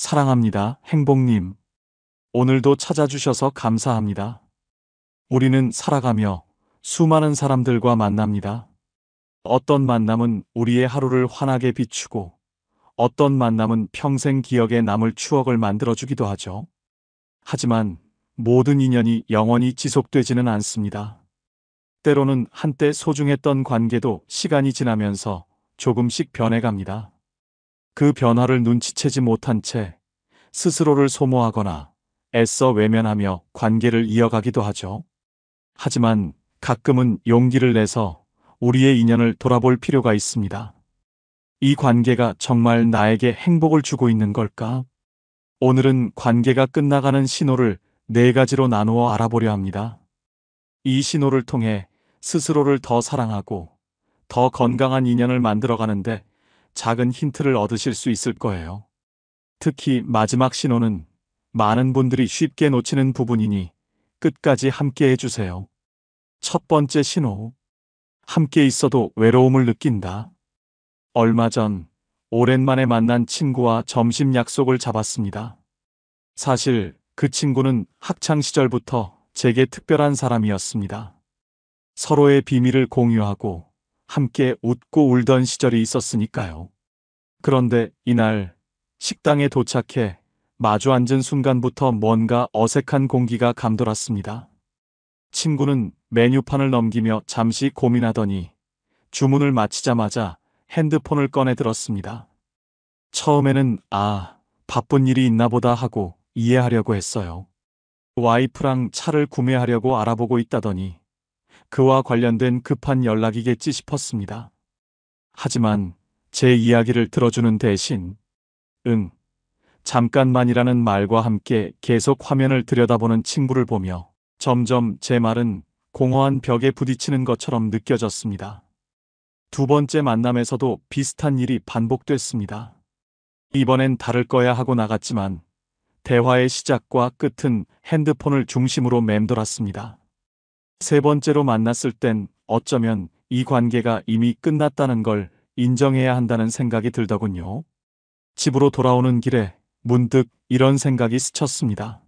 사랑합니다, 행복님. 오늘도 찾아주셔서 감사합니다. 우리는 살아가며 수많은 사람들과 만납니다. 어떤 만남은 우리의 하루를 환하게 비추고 어떤 만남은 평생 기억에 남을 추억을 만들어주기도 하죠. 하지만 모든 인연이 영원히 지속되지는 않습니다. 때로는 한때 소중했던 관계도 시간이 지나면서 조금씩 변해갑니다. 그 변화를 눈치채지 못한 채 스스로를 소모하거나 애써 외면하며 관계를 이어가기도 하죠. 하지만 가끔은 용기를 내서 우리의 인연을 돌아볼 필요가 있습니다. 이 관계가 정말 나에게 행복을 주고 있는 걸까? 오늘은 관계가 끝나가는 신호를 4가지로 나누어 알아보려 합니다. 이 신호를 통해 스스로를 더 사랑하고 더 건강한 인연을 만들어가는데 작은 힌트를 얻으실 수 있을 거예요. 특히 마지막 신호는 많은 분들이 쉽게 놓치는 부분이니 끝까지 함께 해주세요. 첫 번째 신호. 함께 있어도 외로움을 느낀다. 얼마 전 오랜만에 만난 친구와 점심 약속을 잡았습니다. 사실 그 친구는 학창 시절부터 제게 특별한 사람이었습니다. 서로의 비밀을 공유하고 함께 웃고 울던 시절이 있었으니까요. 그런데 이날 식당에 도착해 마주 앉은 순간부터 뭔가 어색한 공기가 감돌았습니다. 친구는 메뉴판을 넘기며 잠시 고민하더니 주문을 마치자마자 핸드폰을 꺼내 들었습니다. 처음에는 바쁜 일이 있나 보다 하고 이해하려고 했어요. 와이프랑 차를 구매하려고 알아보고 있다더니 그와 관련된 급한 연락이겠지 싶었습니다. 하지만 제 이야기를 들어주는 대신 잠깐만이라는 말과 함께 계속 화면을 들여다보는 친구를 보며 점점 제 말은 공허한 벽에 부딪히는 것처럼 느껴졌습니다. 두 번째 만남에서도 비슷한 일이 반복됐습니다. 이번엔 다를 거야 하고 나갔지만 대화의 시작과 끝은 핸드폰을 중심으로 맴돌았습니다. 세 번째로 만났을 땐 어쩌면 이 관계가 이미 끝났다는 걸 인정해야 한다는 생각이 들더군요. 집으로 돌아오는 길에 문득 이런 생각이 스쳤습니다.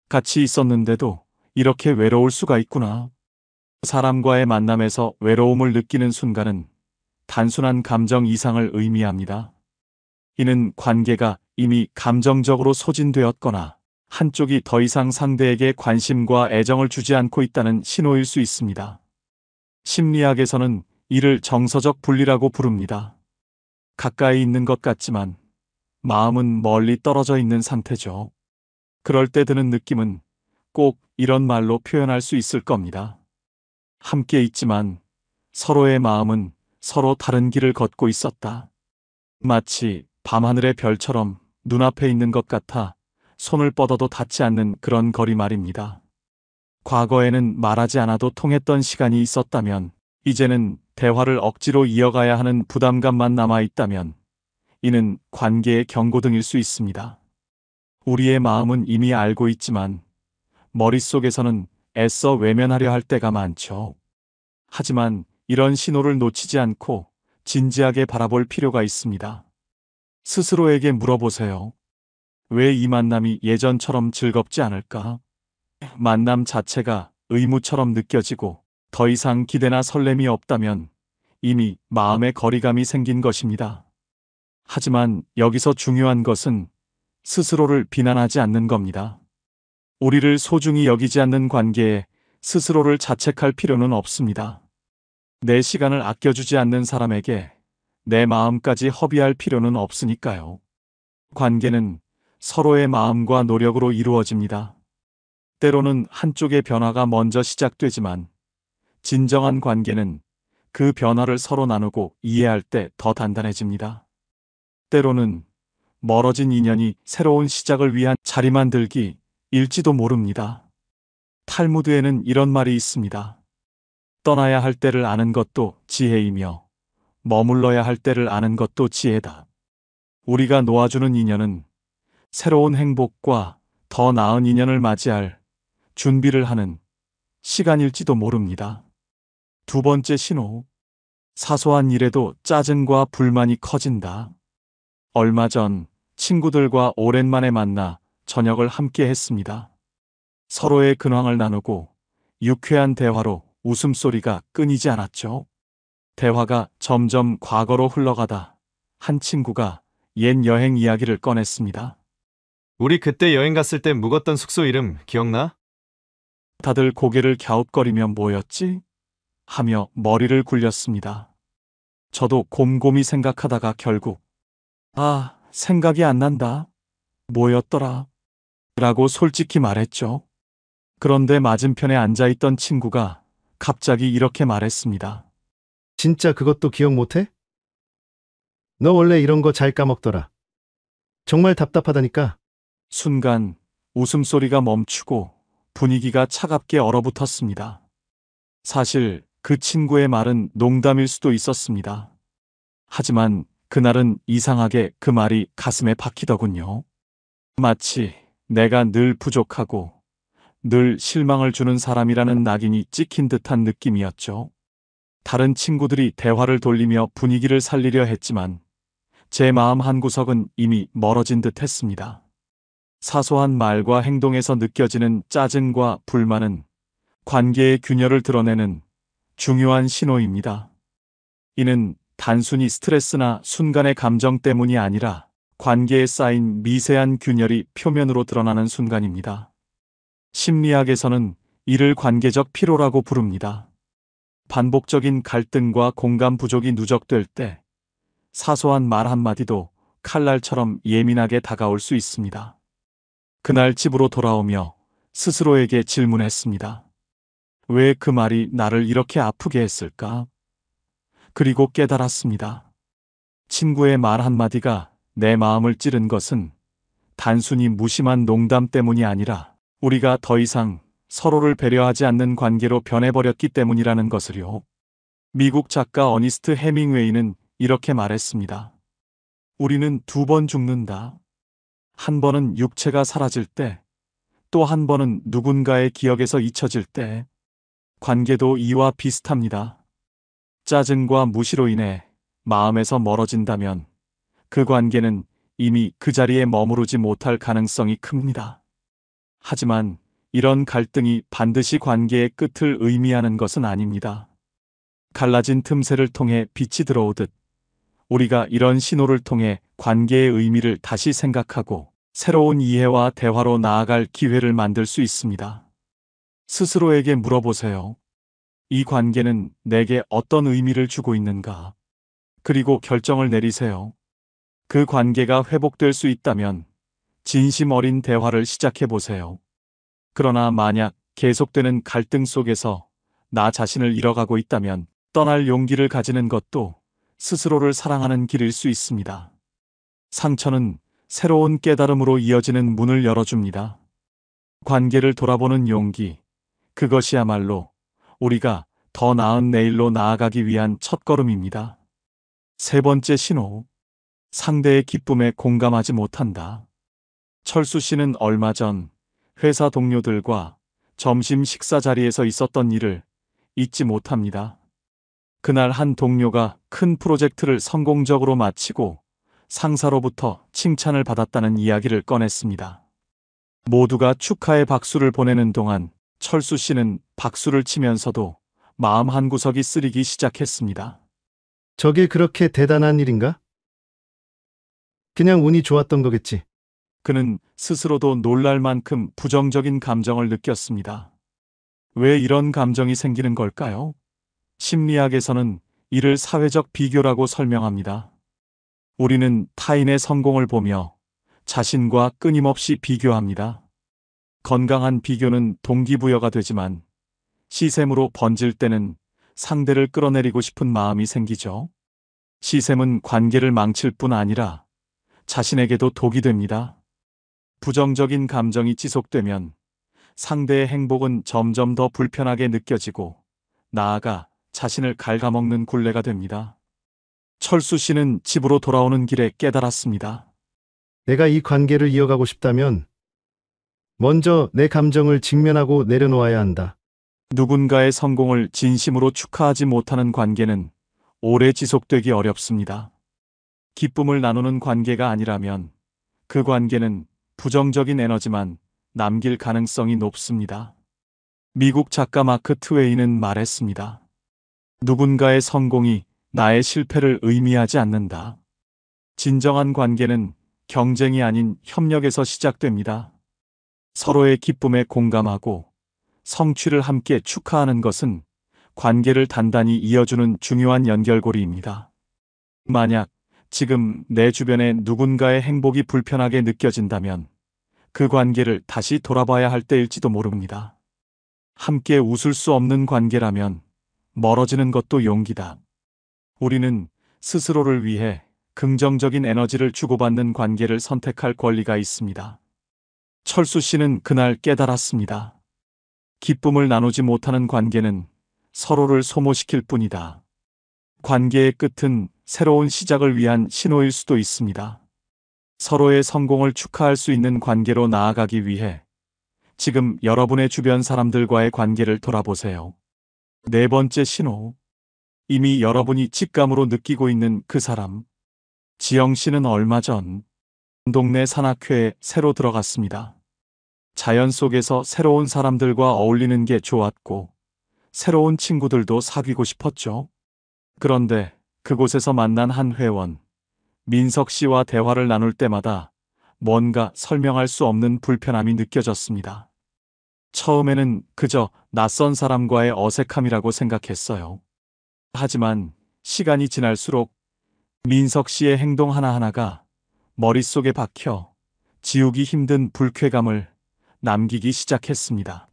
같이 있었는데도 이렇게 외로울 수가 있구나. 사람과의 만남에서 외로움을 느끼는 순간은 단순한 감정 이상을 의미합니다. 이는 관계가 이미 감정적으로 소진되었거나 한쪽이 더 이상 상대에게 관심과 애정을 주지 않고 있다는 신호일 수 있습니다. 심리학에서는 이를 정서적 분리라고 부릅니다. 가까이 있는 것 같지만 마음은 멀리 떨어져 있는 상태죠. 그럴 때 드는 느낌은 꼭 이런 말로 표현할 수 있을 겁니다. 함께 있지만 서로의 마음은 서로 다른 길을 걷고 있었다. 마치 밤하늘의 별처럼 눈앞에 있는 것 같아 손을 뻗어도 닿지 않는 그런 거리 말입니다. 과거에는 말하지 않아도 통했던 시간이 있었다면, 이제는 대화를 억지로 이어가야 하는 부담감만 남아있다면 이는 관계의 경고등일 수 있습니다. 우리의 마음은 이미 알고 있지만 머릿속에서는 애써 외면하려 할 때가 많죠. 하지만 이런 신호를 놓치지 않고 진지하게 바라볼 필요가 있습니다. 스스로에게 물어보세요. 왜 이 만남이 예전처럼 즐겁지 않을까? 만남 자체가 의무처럼 느껴지고 더 이상 기대나 설렘이 없다면 이미 마음의 거리감이 생긴 것입니다. 하지만 여기서 중요한 것은 스스로를 비난하지 않는 겁니다. 우리를 소중히 여기지 않는 관계에 스스로를 자책할 필요는 없습니다. 내 시간을 아껴주지 않는 사람에게 내 마음까지 허비할 필요는 없으니까요. 관계는 서로의 마음과 노력으로 이루어집니다. 때로는 한쪽의 변화가 먼저 시작되지만 진정한 관계는 그 변화를 서로 나누고 이해할 때 더 단단해집니다. 때로는 멀어진 인연이 새로운 시작을 위한 자리 만들기일지도 모릅니다. 탈무드에는 이런 말이 있습니다. 떠나야 할 때를 아는 것도 지혜이며 머물러야 할 때를 아는 것도 지혜다. 우리가 놓아주는 인연은 새로운 행복과 더 나은 인연을 맞이할 준비를 하는 시간일지도 모릅니다. 두 번째 신호. 사소한 일에도 짜증과 불만이 커진다. 얼마 전 친구들과 오랜만에 만나 저녁을 함께 했습니다. 서로의 근황을 나누고 유쾌한 대화로 웃음소리가 끊이지 않았죠. 대화가 점점 과거로 흘러가다 한 친구가 옛 여행 이야기를 꺼냈습니다. 우리 그때 여행 갔을 때 묵었던 숙소 이름 기억나? 다들 고개를 갸웃거리며 뭐였지? 하며 머리를 굴렸습니다. 저도 곰곰이 생각하다가 결국 생각이 안 난다. 뭐였더라? 라고 솔직히 말했죠. 그런데 맞은편에 앉아있던 친구가 갑자기 이렇게 말했습니다. 진짜 그것도 기억 못해? 너 원래 이런 거 잘 까먹더라. 정말 답답하다니까. 순간 웃음소리가 멈추고 분위기가 차갑게 얼어붙었습니다. 사실 그 친구의 말은 농담일 수도 있었습니다. 하지만 그날은 이상하게 그 말이 가슴에 박히더군요. 마치 내가 늘 부족하고 늘 실망을 주는 사람이라는 낙인이 찍힌 듯한 느낌이었죠. 다른 친구들이 대화를 돌리며 분위기를 살리려 했지만 제 마음 한구석은 이미 멀어진 듯 했습니다. 사소한 말과 행동에서 느껴지는 짜증과 불만은 관계의 균열을 드러내는 중요한 신호입니다. 이는 단순히 스트레스나 순간의 감정 때문이 아니라 관계에 쌓인 미세한 균열이 표면으로 드러나는 순간입니다. 심리학에서는 이를 관계적 피로라고 부릅니다. 반복적인 갈등과 공감 부족이 누적될 때 사소한 말 한마디도 칼날처럼 예민하게 다가올 수 있습니다. 그날 집으로 돌아오며 스스로에게 질문했습니다. 왜 그 말이 나를 이렇게 아프게 했을까? 그리고 깨달았습니다. 친구의 말 한마디가 내 마음을 찌른 것은 단순히 무심한 농담 때문이 아니라 우리가 더 이상 서로를 배려하지 않는 관계로 변해버렸기 때문이라는 것을요. 미국 작가 어니스트 해밍웨이는 이렇게 말했습니다. 우리는 두 번 죽는다. 한 번은 육체가 사라질 때, 또 한 번은 누군가의 기억에서 잊혀질 때. 관계도 이와 비슷합니다. 짜증과 무시로 인해 마음에서 멀어진다면 그 관계는 이미 그 자리에 머무르지 못할 가능성이 큽니다. 하지만 이런 갈등이 반드시 관계의 끝을 의미하는 것은 아닙니다. 갈라진 틈새를 통해 빛이 들어오듯 우리가 이런 신호를 통해 관계의 의미를 다시 생각하고 새로운 이해와 대화로 나아갈 기회를 만들 수 있습니다. 스스로에게 물어보세요. 이 관계는 내게 어떤 의미를 주고 있는가? 그리고 결정을 내리세요. 그 관계가 회복될 수 있다면 진심 어린 대화를 시작해 보세요. 그러나 만약 계속되는 갈등 속에서 나 자신을 잃어가고 있다면 떠날 용기를 가지는 것도 스스로를 사랑하는 길일 수 있습니다. 상처는 새로운 깨달음으로 이어지는 문을 열어줍니다. 관계를 돌아보는 용기, 그것이야말로 우리가 더 나은 내일로 나아가기 위한 첫걸음입니다. 세 번째 신호, 상대의 기쁨에 공감하지 못한다. 철수 씨는 얼마 전 회사 동료들과 점심 식사 자리에서 있었던 일을 잊지 못합니다. 그날 한 동료가 큰 프로젝트를 성공적으로 마치고 상사로부터 칭찬을 받았다는 이야기를 꺼냈습니다. 모두가 축하의 박수를 보내는 동안 철수 씨는 박수를 치면서도 마음 한구석이 쓰리기 시작했습니다. 저게 그렇게 대단한 일인가? 그냥 운이 좋았던 거겠지. 그는 스스로도 놀랄 만큼 부정적인 감정을 느꼈습니다. 왜 이런 감정이 생기는 걸까요? 심리학에서는 이를 사회적 비교라고 설명합니다. 우리는 타인의 성공을 보며 자신과 끊임없이 비교합니다. 건강한 비교는 동기부여가 되지만 시샘으로 번질 때는 상대를 끌어내리고 싶은 마음이 생기죠. 시샘은 관계를 망칠 뿐 아니라 자신에게도 독이 됩니다. 부정적인 감정이 지속되면 상대의 행복은 점점 더 불편하게 느껴지고 나아가 자신을 갉아먹는 굴레가 됩니다. 철수 씨는 집으로 돌아오는 길에 깨달았습니다. 내가 이 관계를 이어가고 싶다면 먼저 내 감정을 직면하고 내려놓아야 한다. 누군가의 성공을 진심으로 축하하지 못하는 관계는 오래 지속되기 어렵습니다. 기쁨을 나누는 관계가 아니라면 그 관계는 부정적인 에너지만 남길 가능성이 높습니다. 미국 작가 마크 트웨이는 말했습니다. 누군가의 성공이 나의 실패를 의미하지 않는다. 진정한 관계는 경쟁이 아닌 협력에서 시작됩니다. 서로의 기쁨에 공감하고 성취를 함께 축하하는 것은 관계를 단단히 이어주는 중요한 연결고리입니다. 만약 지금 내 주변에 누군가의 행복이 불편하게 느껴진다면 그 관계를 다시 돌아봐야 할 때일지도 모릅니다. 함께 웃을 수 없는 관계라면 멀어지는 것도 용기다. 우리는 스스로를 위해 긍정적인 에너지를 주고받는 관계를 선택할 권리가 있습니다. 철수 씨는 그날 깨달았습니다. 기쁨을 나누지 못하는 관계는 서로를 소모시킬 뿐이다. 관계의 끝은 새로운 시작을 위한 신호일 수도 있습니다. 서로의 성공을 축하할 수 있는 관계로 나아가기 위해 지금 여러분의 주변 사람들과의 관계를 돌아보세요. 네 번째 신호. 이미 여러분이 직감으로 느끼고 있는 그 사람. 지영 씨는 얼마 전 동네 산악회에 새로 들어갔습니다. 자연 속에서 새로운 사람들과 어울리는 게 좋았고 새로운 친구들도 사귀고 싶었죠. 그런데 그곳에서 만난 한 회원, 민석 씨와 대화를 나눌 때마다 뭔가 설명할 수 없는 불편함이 느껴졌습니다. 처음에는 그저 낯선 사람과의 어색함이라고 생각했어요. 하지만 시간이 지날수록 민석 씨의 행동 하나하나가 머릿속에 박혀 지우기 힘든 불쾌감을 남기기 시작했습니다.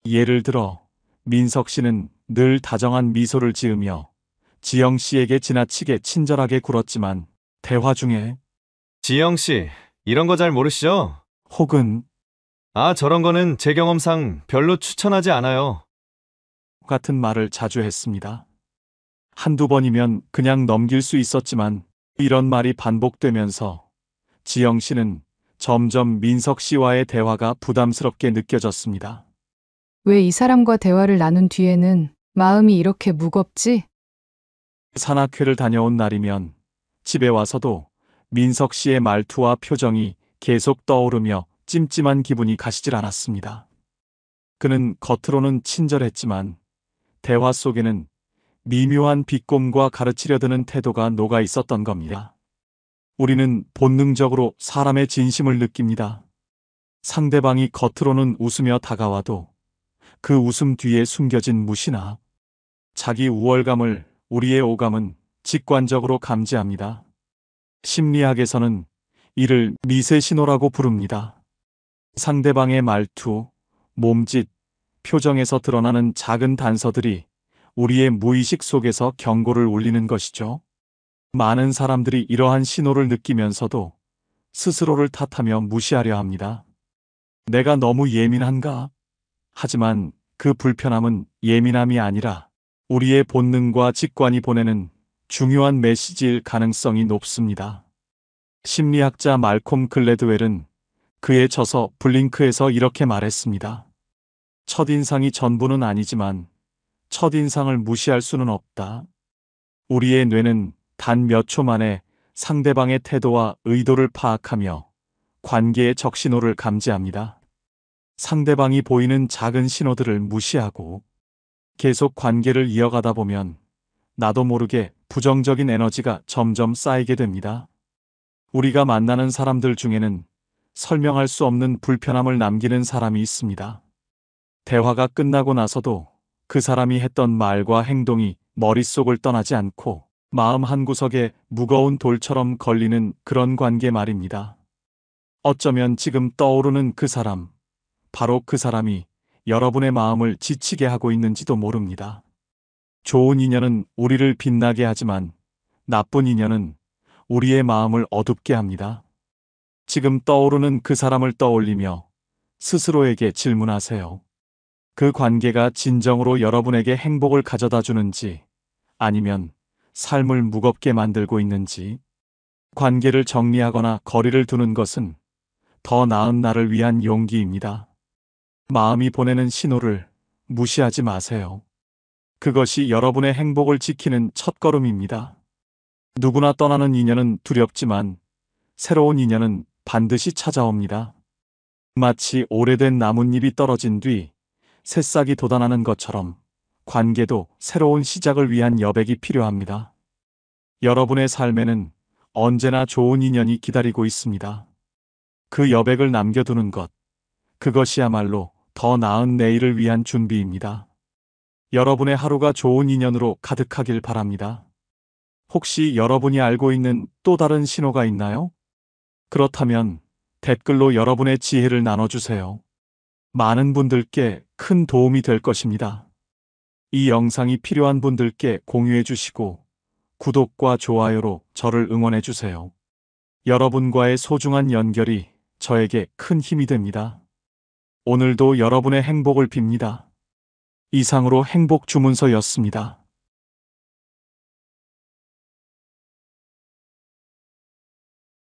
예를 들어 민석 씨는 늘 다정한 미소를 지으며 지영 씨에게 지나치게 친절하게 굴었지만 대화 중에 지영 씨, 이런 거 잘 모르시죠? 혹은 아, 저런 거는 제 경험상 별로 추천하지 않아요. 같은 말을 자주 했습니다. 한두 번이면 그냥 넘길 수 있었지만 이런 말이 반복되면서 지영 씨는 점점 민석 씨와의 대화가 부담스럽게 느껴졌습니다. 왜 이 사람과 대화를 나눈 뒤에는 마음이 이렇게 무겁지? 산악회를 다녀온 날이면 집에 와서도 민석 씨의 말투와 표정이 계속 떠오르며 찜찜한 기분이 가시질 않았습니다. 그는 겉으로는 친절했지만 대화 속에는 미묘한 비꼼과 가르치려 드는 태도가 녹아 있었던 겁니다. 우리는 본능적으로 사람의 진심을 느낍니다. 상대방이 겉으로는 웃으며 다가와도 그 웃음 뒤에 숨겨진 무시나 자기 우월감을 우리의 오감은 직관적으로 감지합니다. 심리학에서는 이를 미세 신호라고 부릅니다. 상대방의 말투, 몸짓, 표정에서 드러나는 작은 단서들이 우리의 무의식 속에서 경고를 울리는 것이죠. 많은 사람들이 이러한 신호를 느끼면서도 스스로를 탓하며 무시하려 합니다. 내가 너무 예민한가? 하지만 그 불편함은 예민함이 아니라 우리의 본능과 직관이 보내는 중요한 메시지일 가능성이 높습니다. 심리학자 말콤 글래드웰은 그의 저서 블링크에서 이렇게 말했습니다. 첫인상이 전부는 아니지만 첫인상을 무시할 수는 없다. 우리의 뇌는 단 몇 초 만에 상대방의 태도와 의도를 파악하며 관계의 적신호를 감지합니다. 상대방이 보이는 작은 신호들을 무시하고 계속 관계를 이어가다 보면 나도 모르게 부정적인 에너지가 점점 쌓이게 됩니다. 우리가 만나는 사람들 중에는 설명할 수 없는 불편함을 남기는 사람이 있습니다. 대화가 끝나고 나서도 그 사람이 했던 말과 행동이 머릿속을 떠나지 않고 마음 한구석에 무거운 돌처럼 걸리는 그런 관계 말입니다. 어쩌면 지금 떠오르는 그 사람, 바로 그 사람이 여러분의 마음을 지치게 하고 있는지도 모릅니다. 좋은 인연은 우리를 빛나게 하지만 나쁜 인연은 우리의 마음을 어둡게 합니다. 지금 떠오르는 그 사람을 떠올리며 스스로에게 질문하세요. 그 관계가 진정으로 여러분에게 행복을 가져다 주는지 아니면 삶을 무겁게 만들고 있는지. 관계를 정리하거나 거리를 두는 것은 더 나은 나를 위한 용기입니다. 마음이 보내는 신호를 무시하지 마세요. 그것이 여러분의 행복을 지키는 첫걸음입니다. 누구나 떠나는 인연은 두렵지만 새로운 인연은 반드시 찾아옵니다. 마치 오래된 나뭇잎이 떨어진 뒤 새싹이 돋아나는 것처럼 관계도 새로운 시작을 위한 여백이 필요합니다. 여러분의 삶에는 언제나 좋은 인연이 기다리고 있습니다. 그 여백을 남겨두는 것, 그것이야말로 더 나은 내일을 위한 준비입니다. 여러분의 하루가 좋은 인연으로 가득하길 바랍니다. 혹시 여러분이 알고 있는 또 다른 신호가 있나요? 그렇다면 댓글로 여러분의 지혜를 나눠주세요. 많은 분들께 큰 도움이 될 것입니다. 이 영상이 필요한 분들께 공유해 주시고 구독과 좋아요로 저를 응원해 주세요. 여러분과의 소중한 연결이 저에게 큰 힘이 됩니다. 오늘도 여러분의 행복을 빕니다. 이상으로 행복 주문서였습니다.